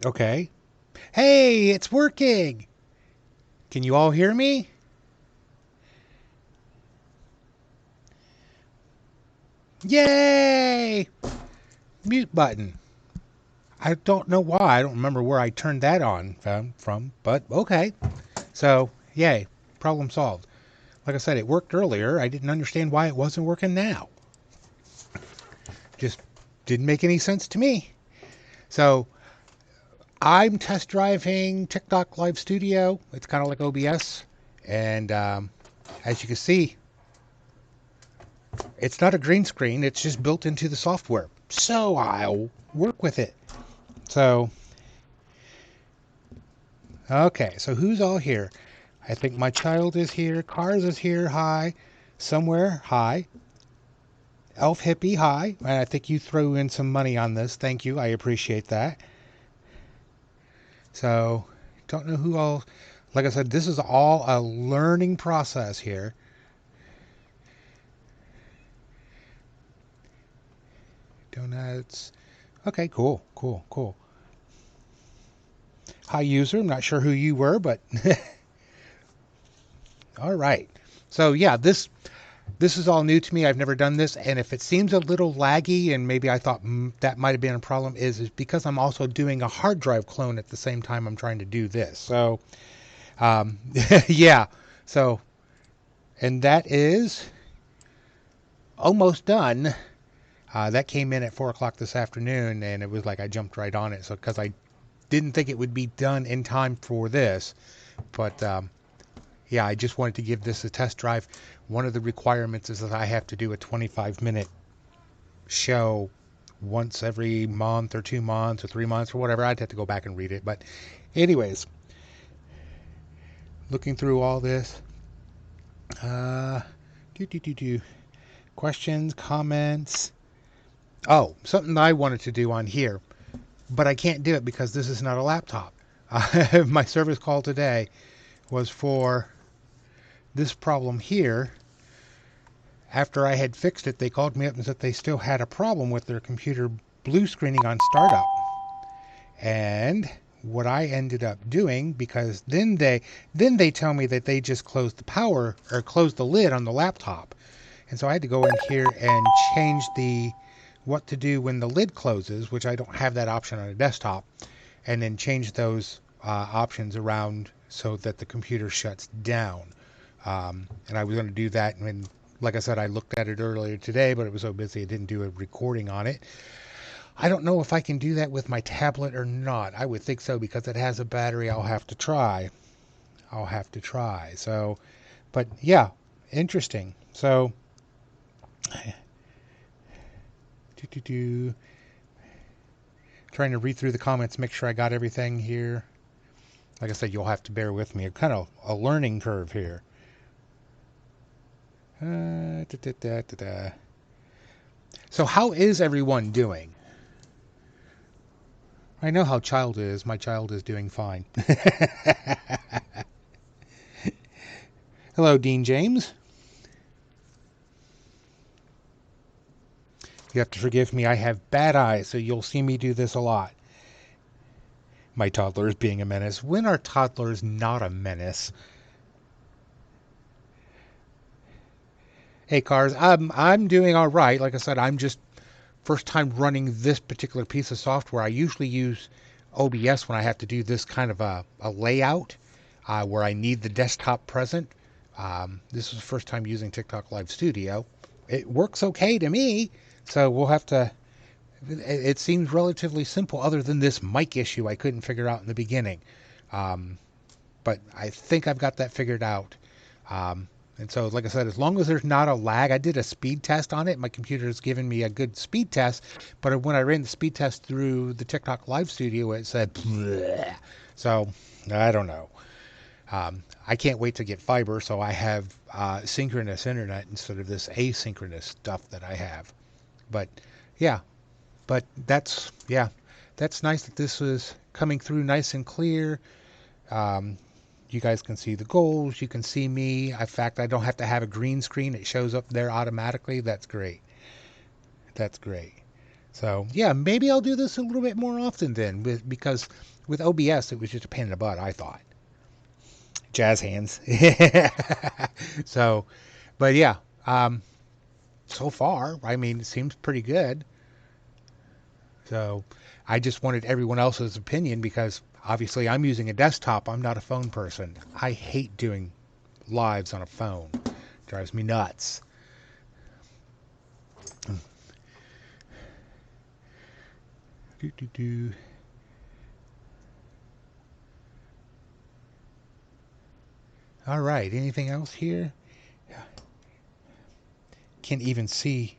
Okay. Hey, it's working. Can you all hear me? Yay! Mute button. I don't know why. I don't remember where I turned that on from, but okay. So, yay. Problem solved. Like I said, it worked earlier. I didn't understand why it wasn't working now. Just didn't make any sense to me. So, I'm test driving TikTok Live Studio. It's kind of like OBS. And as you can see, it's not a green screen, it's just built into the software. So I'll work with it. So, okay, so who's all here? I think my child is here. Cars is here. Hi. Somewhere. Hi. Elf Hippie. Hi. And I think you threw in some money on this. Thank you. I appreciate that. So, don't know who all. Like I said, this is all a learning process here. Donuts. Okay, cool. Cool. Cool. Hi, user. I'm not sure who you were, but all right. So, yeah, this is all new to me. I've never done this, and if it seems a little laggy, and maybe I thought that might have been a problem, is because I'm also doing a hard drive clone at the same time I'm trying to do this. So, um, yeah. So, and that is almost done. That came in at 4 o'clock this afternoon, and it was like I jumped right on it. So, because I didn't think it would be done in time for this, but yeah, I just wanted to give this a test drive. One of the requirements is that I have to do a 25-minute show once every month or 2 months or 3 months or whatever. I'd have to go back and read it. But, anyways, looking through all this, uh, do do do do questions, comments. Oh, something I wanted to do on here, but I can't do it because this is not a laptop. My service call today was for this problem here. After I had fixed it, they called me up and said they still had a problem with their computer blue screening on startup. And what I ended up doing, because then they tell me that they just closed the power or closed the lid on the laptop. And so I had to go in here and change the what to do when the lid closes, which I don't have that option on a desktop, and then change those options around so that the computer shuts down. And I was going to do that, and like I said, I looked at it earlier today, but it was so busy I didn't do a recording on it. I don't know if I can do that with my tablet or not. I would think so because it has a battery. I'll have to try. I'll have to try. So, but yeah, interesting. So, do do do. Trying to read through the comments, make sure I got everything here. Like I said, you'll have to bear with me. Kind of a learning curve here. Da, da, da, da, da. So, how is everyone doing? I know how child is. My child is doing fine. Hello, Dean James. You have to forgive me. I have bad eyes, so you'll see me do this a lot. My toddler is being a menace. When are toddlers not a menace? Hey, Cars, I'm doing all right. Like I said, I'm just first time running this particular piece of software. I usually use OBS when I have to do this kind of a layout where I need the desktop present. This is the first time using TikTok Live Studio. It works okay to me, so we'll have to. It seems relatively simple, other than this mic issue I couldn't figure out in the beginning. Um, but I think I've got that figured out. Um, and so, like I said, as long as there's not a lag, I did a speed test on it. My computer has given me a good speed test, but when I ran the speed test through the TikTok Live Studio, it said, bleh. So I don't know. I can't wait to get fiber, so I have synchronous internet instead of this asynchronous stuff that I have. But yeah, but that's nice that this is coming through nice and clear. Um, you guys can see the goals. You can see me. In fact, I don't have to have a green screen. It shows up there automatically. That's great. That's great. So yeah, maybe I'll do this a little bit more often then, because with OBS it was just a pain in the butt. I thought jazz hands. So, but yeah, um, so far, I mean, it seems pretty good. So I just wanted everyone else's opinion because obviously I'm using a desktop. I'm not a phone person. I hate doing lives on a phone. Drives me nuts. Do, do, do. All right. Anything else here? Can't even see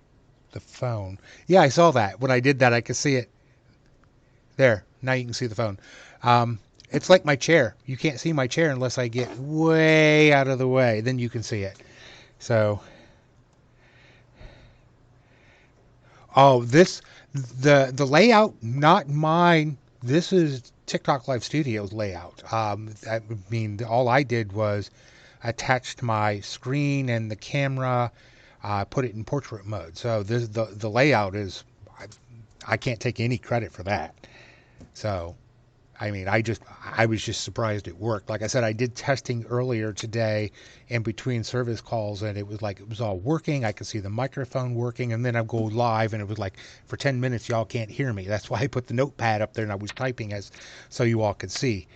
the phone. Yeah, I saw that. When I did that, I could see it. There. Now you can see the phone. Um, it's like my chair. You can't see my chair unless I get way out of the way. Then you can see it. So, oh, the layout, not mine. This is TikTok Live Studios layout. I mean, all I did was attached my screen and the camera, put it in portrait mode. So this the layout is, I can't take any credit for that. So I mean, I was just surprised it worked. Like I said, I did testing earlier today in between service calls, and it was like it was all working. I could see the microphone working, and then I go live, and it was like for 10 minutes y'all can't hear me. That's why I put the notepad up there and I was typing as so you all could see.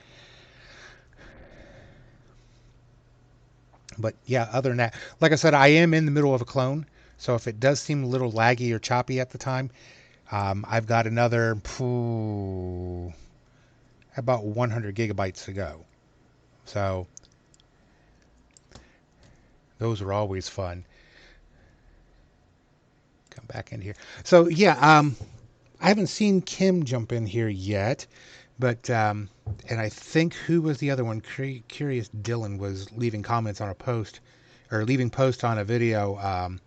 But yeah, other than that, like I said, I am in the middle of a clone, so if it does seem a little laggy or choppy at the time, I've got another about 100 gigabytes to go. So those are always fun. Come back in here. So yeah, I haven't seen Kim jump in here yet, but and I think who was the other one? Curious Dylan was leaving comments on a post or leaving post on a video.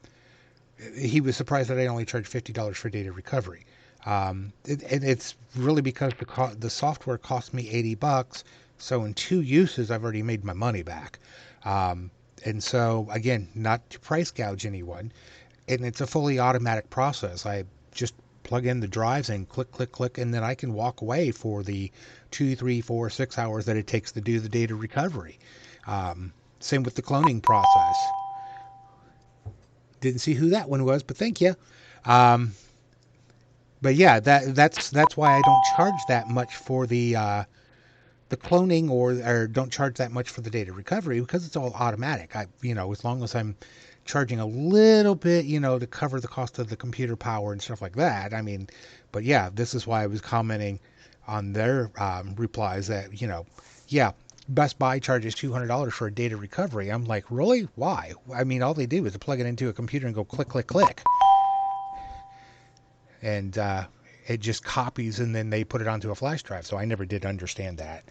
He was surprised that I only charged $50 for data recovery. And it's really because the software cost me $80. So in 2 uses, I've already made my money back. And so again, not to price gouge anyone, and it's a fully automatic process. I just plug in the drives and click, click, click, and then I can walk away for the 2, 3, 4, 6 hours that it takes to do the data recovery. Same with the cloning process. Didn't see who that one was, but thank you. Um, but yeah, that's why I don't charge that much for the cloning, or don't charge that much for the data recovery, because it's all automatic. As long as I'm charging a little bit, to cover the cost of the computer power and stuff like that. I mean, but yeah, this is why I was commenting on their replies that, yeah, Best Buy charges $200 for a data recovery. I'm like, really? Why? I mean, all they do is plug it into a computer and go click, click, click. And it just copies and then they put it onto a flash drive. So I never did understand that.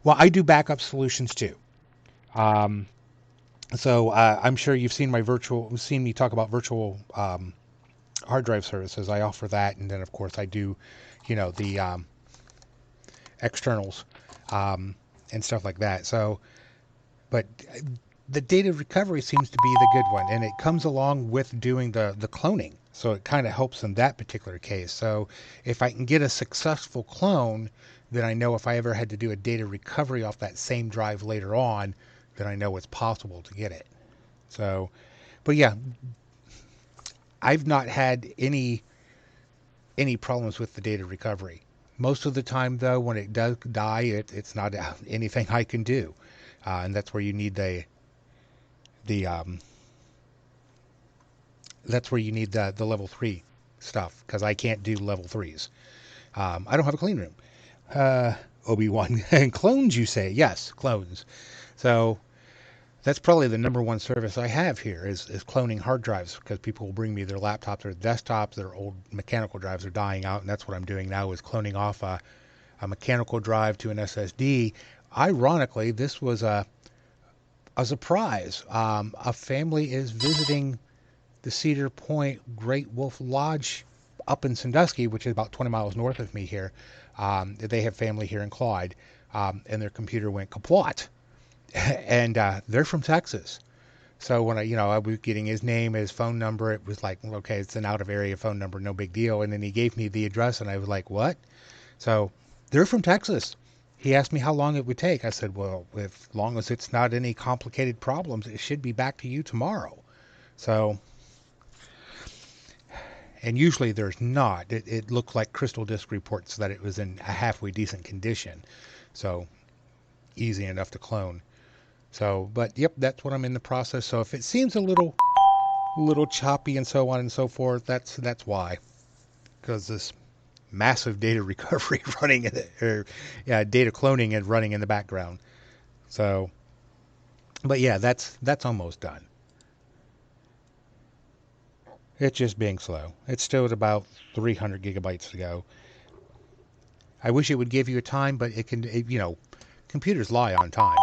Well, I do backup solutions too. Um, so I'm sure you've seen me talk about virtual hard drive services. I offer that, and then of course I do, the externals and stuff like that. So, but the data recovery seems to be the good one, and it comes along with doing the cloning. So it kind of helps in that particular case. So if I can get a successful clone, then I know if I ever had to do a data recovery off that same drive later on, then I know it's possible to get it. So, but yeah, I've not had any problems with the data recovery. Most of the time, though, when it does die, it's not anything I can do, and that's where you need the that's where you need the level 3 stuff, because I can't do level 3s. I don't have a clean room. Obi-Wan. Clones, you say? Yes, clones. So that's probably the number one service I have here is cloning hard drives, because people will bring me their laptops or desktops. Their old mechanical drives are dying out, and that's what I'm doing now, is cloning off a mechanical drive to an SSD. Ironically, this was a surprise. A family is visiting the Cedar Point Great Wolf Lodge up in Sandusky, which is about 20 miles north of me here. They have family here in Clyde, and their computer went kaput. And they're from Texas. So when I was getting his name, his phone number, it was like, okay, it's an out of area phone number, no big deal. And then he gave me the address, and I was like, what? So they're from Texas. He asked me how long it would take. I said, well, as long as it's not any complicated problems, it should be back to you tomorrow. So, and usually there's not. It looked like Crystal Disc reports that it was in a halfway decent condition. So easy enough to clone. So, but yep, that's what I'm in the process. So if it seems a little choppy and so on and so forth, that's why. Because this massive data recovery running data cloning and running in the background. So, but yeah, that's almost done. It's just being slow. It's still at about 300 gigabytes to go. I wish it would give you a time, but computers lie on time.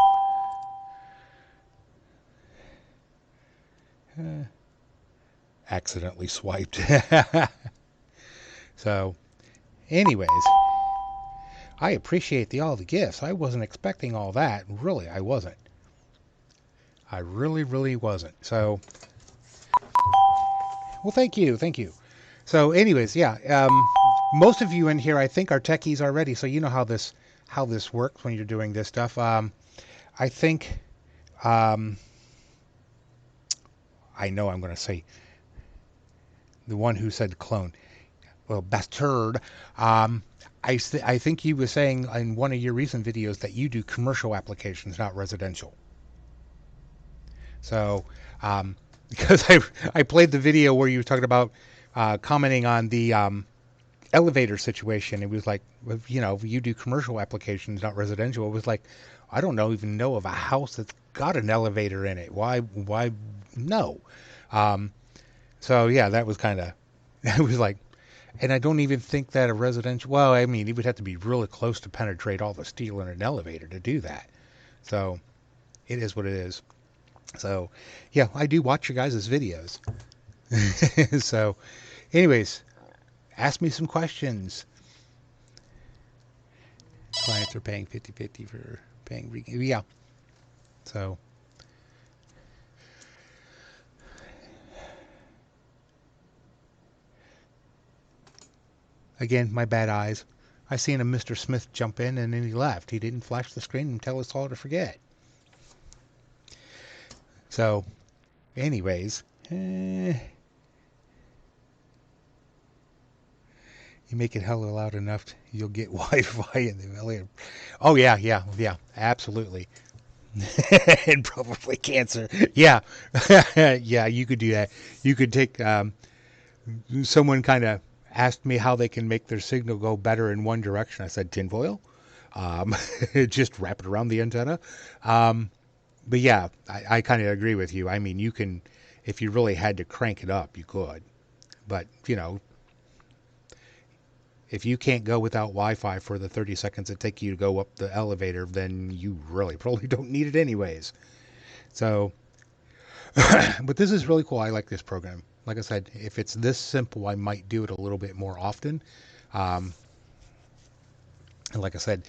Accidentally swiped. So, anyways, I appreciate all the gifts. I wasn't expecting all that. Really, I wasn't. I really, really wasn't. So, well, thank you. So, anyways, yeah. Most of you in here, I think, are techies already, so you know how this works when you're doing this stuff. I think, I know I'm going to say the one who said clone. Well, bastard. I think he was saying in one of your recent videos that you do commercial applications, not residential. So, because I played the video where you were talking about commenting on the elevator situation. It was like, you do commercial applications, not residential. It was like, I don't even know of a house that's got an elevator in it. Why no? So yeah, that was kind of, it was like, and I don't even think that a residential, well, I mean, it would have to be really close to penetrate all the steel in an elevator to do that. So it is what it is. So yeah, I do watch your guys' videos. So anyways, ask me some questions. Clients are paying 50/50 for paying. Yeah. So. Again, my bad eyes. I seen a Mr. Smith jump in and then he left. He didn't flash the screen and tell us all to forget. So, anyways. You make it hella loud enough, you'll get Wi-Fi in the elevator. Oh, yeah, absolutely. And probably cancer. Yeah. Yeah, you could do that. You could take, someone kind of asked me how they can make their signal go better in one direction. I said tinfoil. Just wrap it around the antenna. But yeah, I kind of agree with you. I mean, you can, if you really had to crank it up, you could. But, if you can't go without Wi-Fi for the 30 seconds it takes you to go up the elevator, then you really probably don't need it anyways. So, but this is really cool. I like this program. Like I said, if it's this simple, I might do it a little bit more often. And like I said,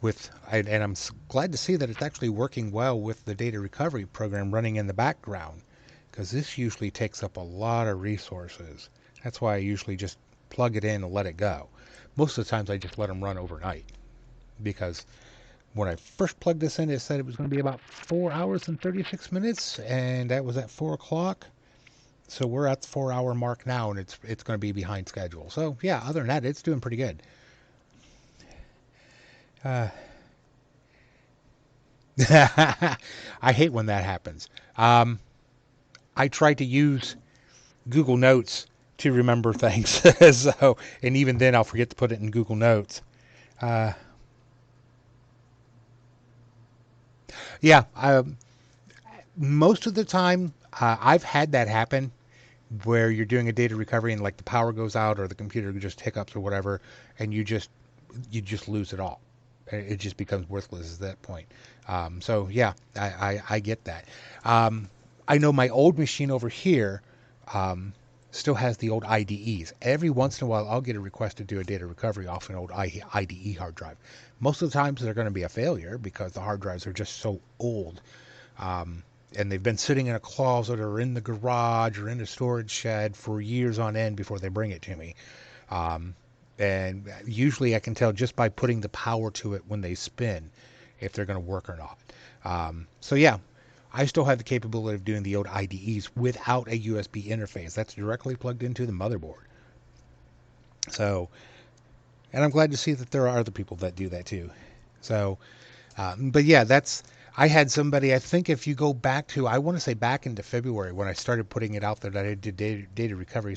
and I'm glad to see that it's actually working well with the data recovery program running in the background, because this usually takes up a lot of resources. That's why I usually just plug it in and let it go. Most of the times I just let them run overnight, because when I first plugged this in, it said it was going to be about 4 hours and 36 minutes, and that was at 4 o'clock. So we're at the 4-hour mark now, and it's going to be behind schedule. So yeah, other than that, it's doing pretty good. I hate when that happens. I try to use Google Notes to remember things. So, and even then I'll forget to put it in Google Notes. Yeah, most of the time I've had that happen where you're doing a data recovery and like the power goes out or the computer just hiccups or whatever, and you just lose it all. It just becomes worthless at that point. So yeah, I get that. I know my old machine over here still has the old IDEs. Every once in a while, I'll get a request to do a data recovery off an old IDE hard drive. Most of the times, they're going to be a failure because the hard drives are just so old. and they've been sitting in a closet or in the garage or in a storage shed for years on end before they bring it to me. Um, and usually I can tell just by putting the power to it when they spin if they're going to work or not. So yeah, I still have the capability of doing the old IDEs without a USB interface. That's directly plugged into the motherboard. So, and I'm glad to see that there are other people that do that too. So, but yeah, I had somebody, I think if you go back to, I want to say back into February when I started putting it out there that I did data recovery,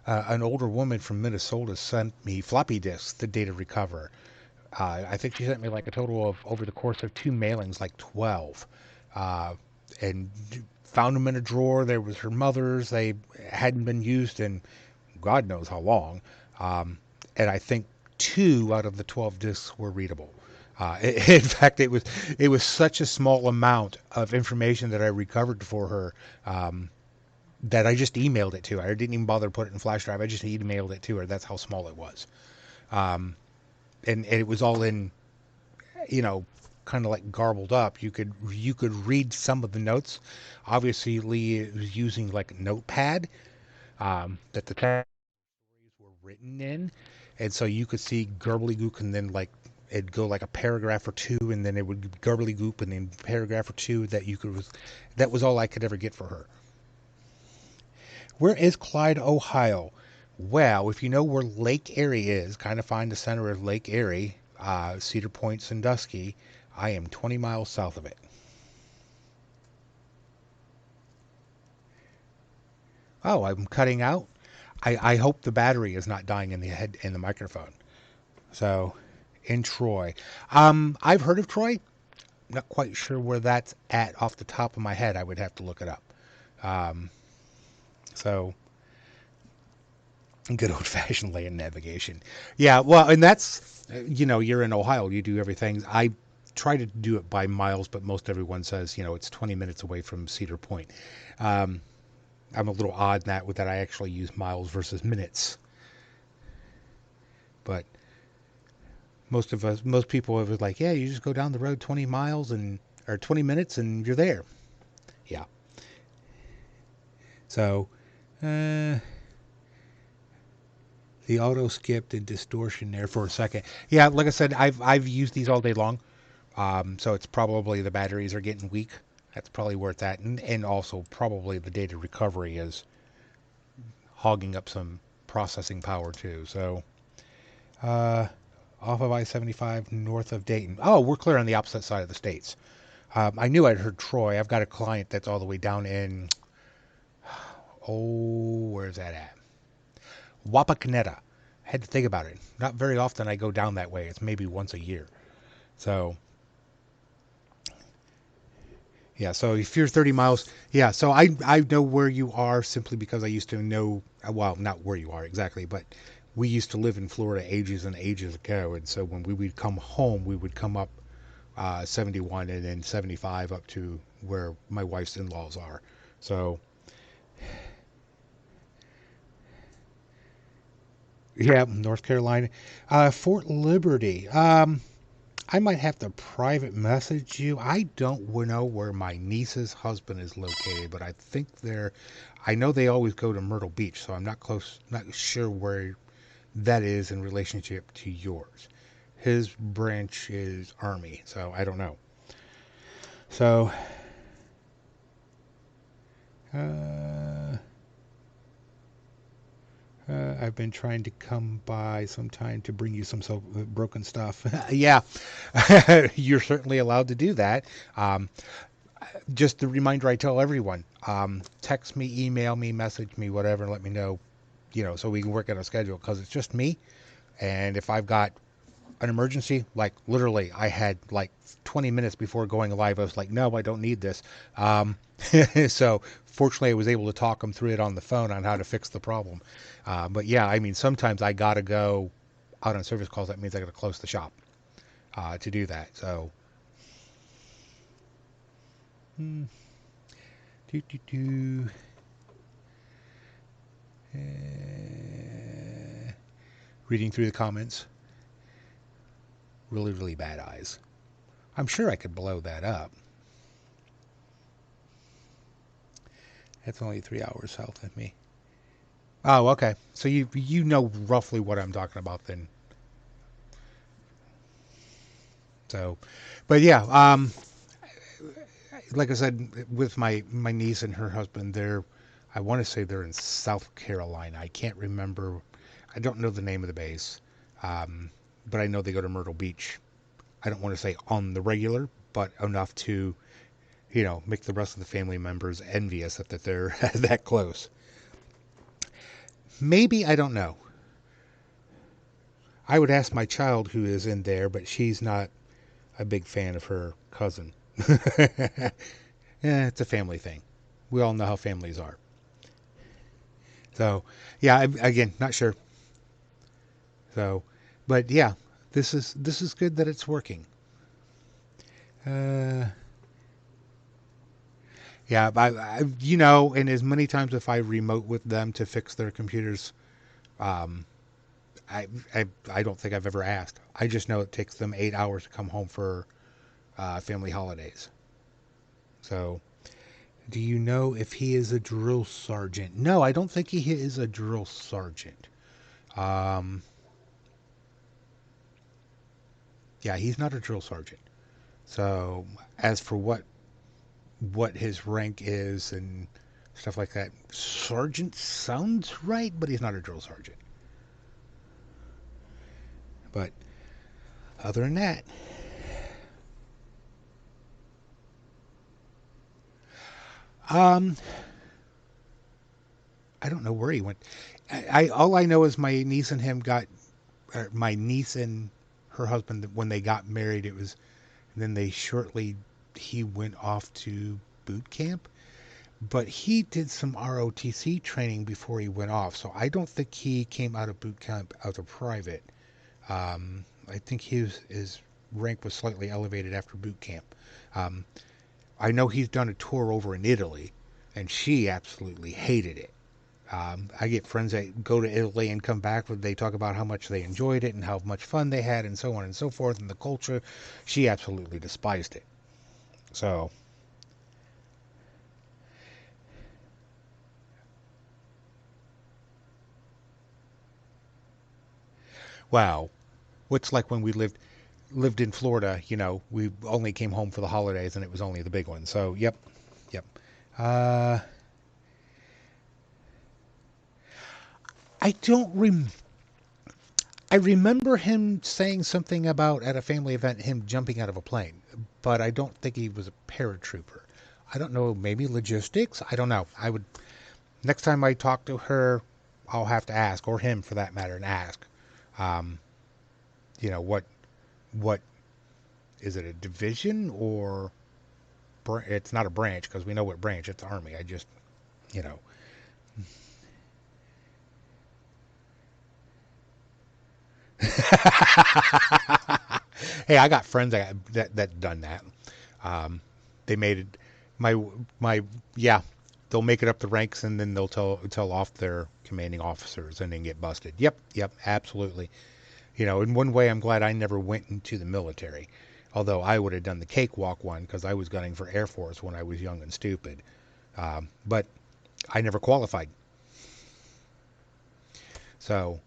an older woman from Minnesota sent me floppy disks to data recover. I think she sent me like a total of, over the course of 2 mailings, like 12. Uh, and found them in a drawer. There was her mother's. They hadn't been used in God knows how long. Um, and I think 2 out of the 12 discs were readable. In fact, it was such a small amount of information that I recovered for her, that I just emailed it to her. I didn't even bother to put it in flash drive. I just emailed it to her. That's how small it was. Um, and it was all in, you know, kind of like garbled up. You could read some of the notes. Obviously, Lee was using like Notepad, that the stories were written in, and so you could see gook, and then like it'd go like a paragraph or two, and then it would gook, and then paragraph or two that you could. That was all I could ever get for her. Where is Clyde, Ohio? Well, if you know where Lake Erie is, kind of find the center of Lake Erie, Cedar Point, Sandusky. I am 20 miles south of it. Oh, I'm cutting out. I hope the battery is not dying in the head in the microphone. So, in Troy, I've heard of Troy. Not quite sure where that's at off the top of my head. I would have to look it up. Um, so, good old fashioned land navigation. Yeah, well, and that's, you're in Ohio. You do everything. I try to do it by miles, but most everyone says, it's 20 minutes away from Cedar Point. Um, I'm a little odd in that I actually use miles versus minutes. But most people are like, yeah, you just go down the road 20 miles or 20 minutes and you're there. Yeah. So, uh, the auto skipped and distortion there for a second. Yeah, like I said, I've used these all day long. So it's probably the batteries are getting weak. That's probably where it's at, and also probably the data recovery is hogging up some processing power too. So, uh, off of I-75 north of Dayton. Oh, we're clear on the opposite side of the states. I knew I'd heard Troy. I've got a client that's all the way down in, where's that at? Wapakoneta. I had to think about it. Not very often I go down that way. It's maybe once a year. So, yeah, so if you're 30 miles, yeah, so I know where you are simply because I used to know, well, not where you are exactly, but we used to live in Florida ages and ages ago. And so when we would come home, we would come up 71 and then 75 up to where my wife's in-laws are. So, yeah, North Carolina. Fort Liberty. I might have to private message you. I don't know where my niece's husband is located, but I know they always go to Myrtle Beach, so I'm not sure where that is in relationship to yours. His branch is Army, so I don't know. So, uh, I've been trying to come by sometime to bring you some broken stuff. Yeah, you're certainly allowed to do that. Um, just a reminder I tell everyone, text me, email me, message me, whatever, and let me know, so we can work out a schedule because it's just me. And if I've got an emergency, like literally I had like 20 minutes before going live, I was like, no, I don't need this. So fortunately I was able to talk them through it on the phone on how to fix the problem. But yeah, I mean, sometimes I got to go out on service calls. That means I got to close the shop to do that. So, hmm, do, do, do. Reading through the comments. Really, really bad eyes. I'm sure I could blow that up. That's only 3 hours south of me. Oh, okay. So you know roughly what I'm talking about then. So, but yeah, like I said, with my niece and her husband, I want to say they're in South Carolina. I can't remember. I don't know the name of the base, um, but I know they go to Myrtle Beach. I don't want to say on the regular, but enough to, make the rest of the family members envious that they're that close. Maybe, I don't know. I would ask my child who is in there, but she's not a big fan of her cousin. It's a family thing. We all know how families are. So, yeah, again, not sure. So, but yeah, this is good that it's working. Uh, yeah, and as many times if I remote with them to fix their computers, um, I, I don't think I've ever asked. I just know it takes them 8 hours to come home for family holidays. So, do you know if he is a drill sergeant? No, I don't think he is a drill sergeant. Um, yeah, he's not a drill sergeant. So, as for what his rank is and stuff like that, sergeant sounds right, but he's not a drill sergeant. But other than that, um, I don't know where he went. All I know is my niece and her husband, when they got married, it was, and then he went off to boot camp, but he did some ROTC training before he went off, so I don't think he came out of boot camp out of private. I think his rank was slightly elevated after boot camp. Um, I know he's done a tour over in Italy, and she absolutely hated it. I get friends that go to Italy and come back, they talk about how much they enjoyed it and how much fun they had and so on and so forth, and the culture. She absolutely despised it. So, wow. What's like when we lived in Florida, we only came home for the holidays and it was only the big one. So, yep, yep. Uh, I don't rem I remember him saying something about at a family event him jumping out of a plane, but I don't think he was a paratrooper. I don't know, maybe logistics. I don't know. I would next time I talk to her, I'll have to ask, or him for that matter, and ask. Um, what is it, a division or it's not a branch because we know what branch. It's Army. I just you know. Hey, I got friends that done that. Um, they made it. My yeah, they'll make it up the ranks and then they'll tell off their commanding officers and then get busted. Yep, yep, absolutely. In one way, I'm glad I never went into the military. Although I would have done the cakewalk one because I was gunning for Air Force when I was young and stupid. But I never qualified. So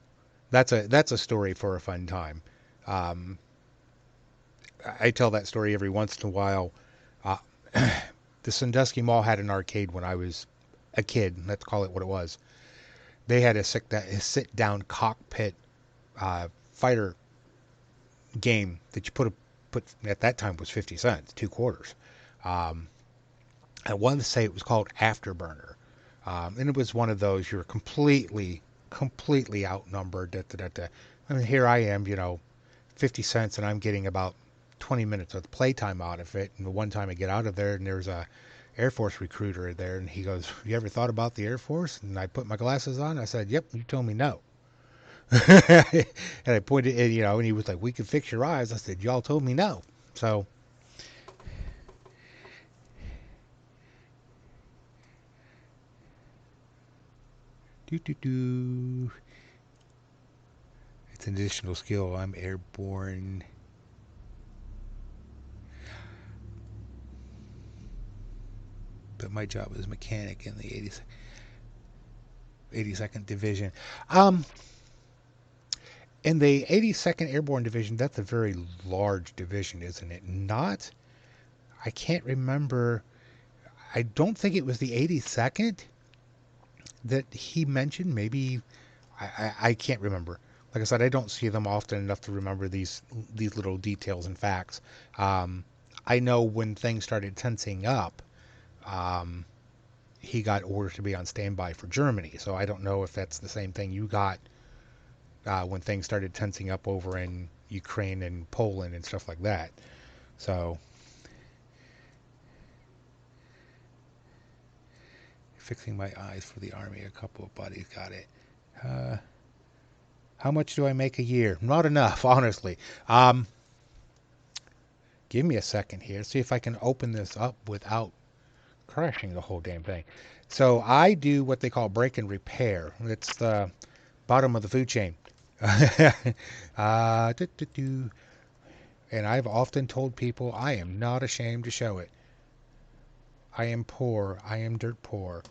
that's a story for a fun time. Um, I tell that story every once in a while. Uh, the Sandusky Mall had an arcade when I was a kid. Let's call it what it was. They had a sit down cockpit fighter game that you put at that time was 50 cents, 2 quarters. Um, I wanted to say it was called Afterburner, and it was one of those you're completely outnumbered. Da, da, da, da. I mean, here I am, 50 cents, and I'm getting about 20 minutes of playtime out of it. And the one time I get out of there, and there's a Air Force recruiter there, and he goes, "You ever thought about the Air Force?" And I put my glasses on. I said, "Yep." You told me no. And I pointed, and he was like, "We can fix your eyes." I said, "Y'all told me no." So, do do do. It's an additional skill. I'm airborne. but my job is mechanic in the 82nd Division. In the 82nd Airborne Division, that's a very large division, isn't it? Not, I can't remember. I don't think it was the 82nd that he mentioned. Maybe, I can't remember. Like I said, I don't see them often enough to remember these little details and facts. I know when things started tensing up, he got orders to be on standby for Germany. So I don't know if that's the same thing you got when things started tensing up over in Ukraine and Poland and stuff like that. So, fixing my eyes for the Army. A couple of buddies got it. How much do I make a year? Not enough, honestly. Give me a second here. See if I can open this up without crashing the whole damn thing. So I do what they call break and repair. It's the bottom of the food chain. And I've often told people I am not ashamed to show it. I am poor. I am dirt poor.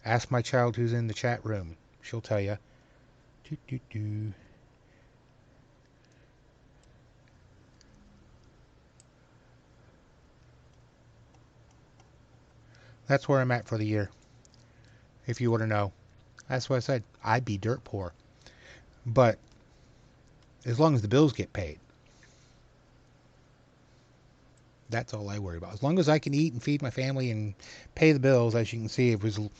Ask my child who's in the chat room. She'll tell you. That's where I'm at for the year. If you want to know. That's what I said. I'd be dirt poor. But as long as the bills get paid. That's all I worry about. As long as I can eat and feed my family and pay the bills, as you can see, it was a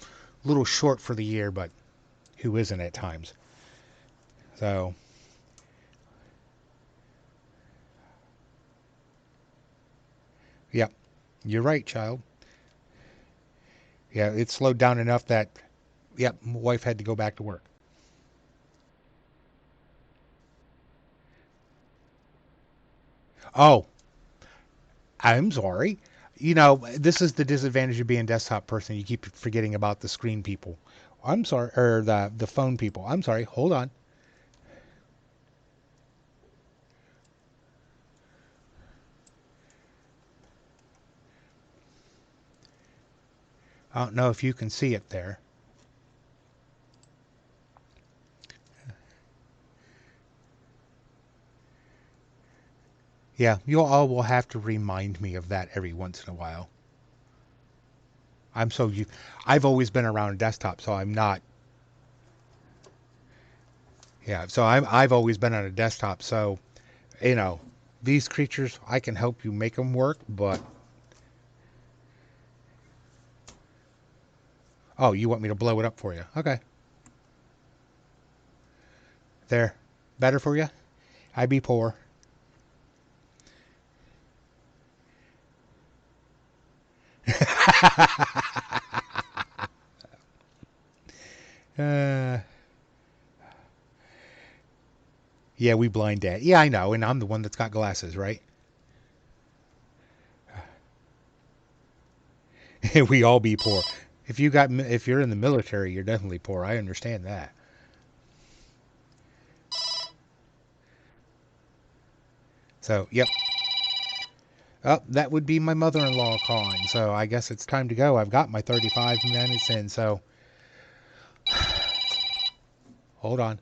little short for the year, but who isn't at times? So, yep, you're right, child. Yeah, it slowed down enough that, yep, my wife had to go back to work. Oh, I'm sorry. You know, this is the disadvantage of being a desktop person. You keep forgetting about the screen people. I'm sorry, or the phone people. I'm sorry. Hold on. I don't know if you can see it there. Yeah, you all will have to remind me of that every once in a while. I've always been around a desktop, so I'm not. Yeah, so I've always been on a desktop, so you know, these creatures, I can help you make them work, but oh, you want me to blow it up for you? Okay, there, better for you. I be poor. uh, yeah, we blind dad. Yeah, I know, and I'm the one that's got glasses, right? We all be poor. If you're in the military, you're definitely poor. I understand that. So, yep. Oh, that would be my mother-in-law calling. So I guess it's time to go. I've got my 35 minutes in. So hold on.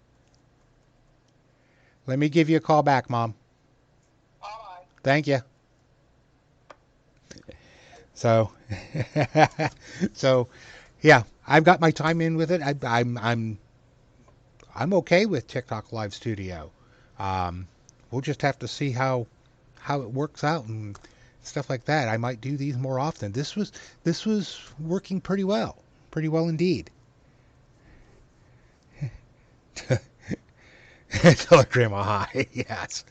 Let me give you a call back, Mom. Thank you. So, so, yeah, I've got my time in with it. I'm okay with TikTok Live Studio. We'll just have to see how it works out and stuff like that. I might do these more often. This was working pretty well indeed. Telegram high, yes,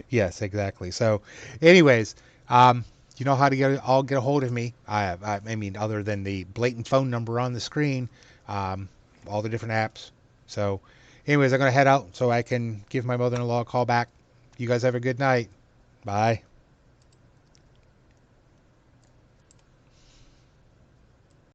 yes, exactly. So, anyways, you know how to get a hold of me. I mean, other than the blatant phone number on the screen, all the different apps. So, anyways, I'm gonna head out so I can give my mother-in-law a call back. You guys have a good night. Bye.